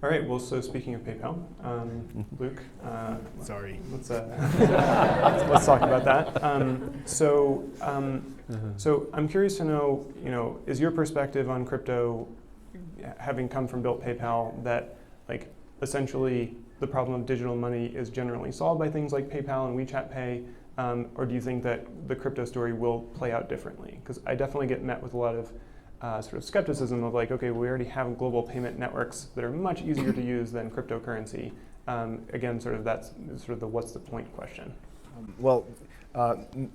All right. Well, so speaking of PayPal, Luke, Sorry. let's let's talk about that. So I'm curious to know, is your perspective on crypto, having come from built PayPal, that like essentially the problem of digital money is generally solved by things like PayPal and WeChat Pay, or do you think that the crypto story will play out differently? Because I definitely get met with a lot of sort of skepticism of like, okay, we already have global payment networks that are much easier to use than cryptocurrency. Again, sort of that's sort of the what's the point question. Well,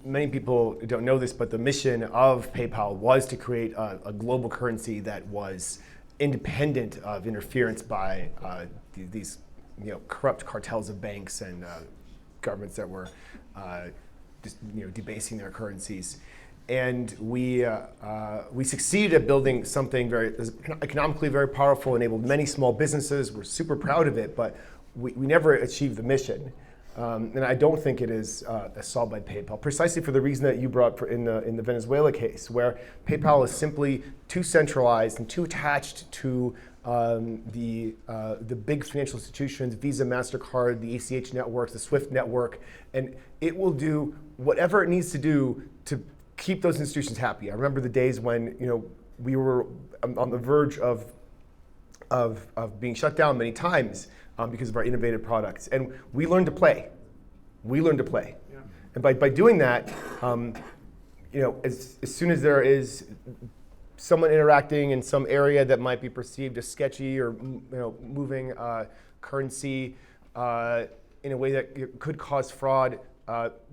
many people don't know this, but the mission of PayPal was to create a global currency that was independent of interference by these corrupt cartels of banks and governments that were just debasing their currencies. And we succeeded at building something very economically very powerful, enabled many small businesses. We're super proud of it, but we never achieved the mission. And I don't think it is solved by PayPal, precisely for the reason that you brought in the Venezuela case, where PayPal is simply too centralized and too attached to the big financial institutions, Visa, MasterCard, the ACH networks, the SWIFT network, and it will do whatever it needs to do to keep those institutions happy. I remember the days when we were on the verge of being shut down many times because of our innovative products, and we learned to play. Yeah. And by doing that, as soon as there is someone interacting in some area that might be perceived as sketchy or moving currency in a way that could cause fraud,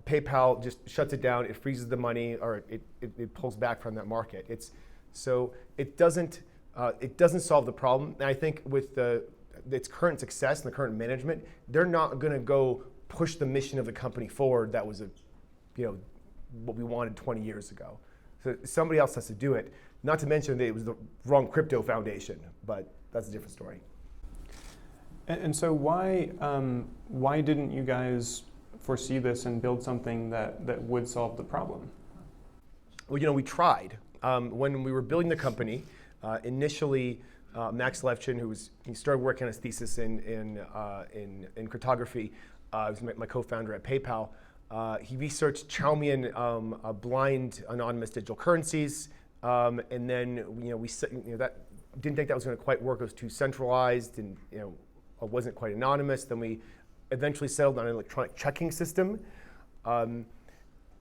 PayPal just shuts it down. It freezes the money, or it pulls back from that market. It doesn't solve the problem. And I think with its current success and the current management, they're not going to go push the mission of the company forward. That was what we wanted 20 years ago. So somebody else has to do it. Not to mention that it was the wrong crypto foundation, but that's a different story. And so why didn't you guys foresee this and build something that would solve the problem? Well, we tried. When we were building the company, initially Max Levchin, he started working on his thesis in cryptography. He was my co-founder at PayPal. He researched Chaumian blind anonymous digital currencies, and then we that didn't think that was going to quite work. It was too centralized, and it wasn't quite anonymous. Then we eventually settled on an electronic checking system, and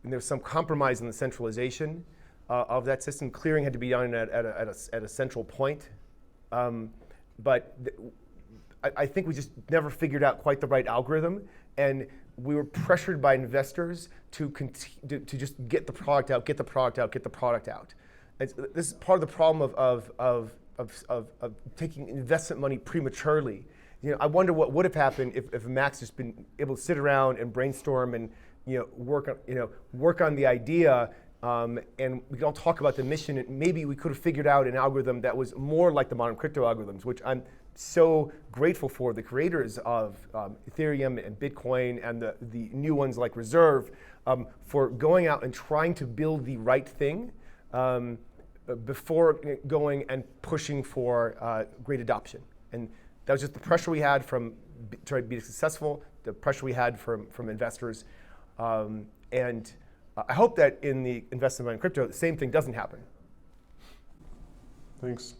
there was some compromise in the centralization of that system. Clearing had to be done at a central point, but I think we just never figured out quite the right algorithm, and we were pressured by investors to just get the product out. And this is part of the problem of taking investment money prematurely. I wonder what would have happened if Max just been able to sit around and brainstorm and work on the idea, and we can all talk about the mission, and maybe we could have figured out an algorithm that was more like the modern crypto algorithms, which I'm so grateful for the creators of Ethereum and Bitcoin and the new ones like Reserve for going out and trying to build the right thing before going and pushing for great adoption. And that was just the pressure we had from trying to be successful, the pressure we had from investors. And I hope that in the investment in crypto, the same thing doesn't happen. Thanks.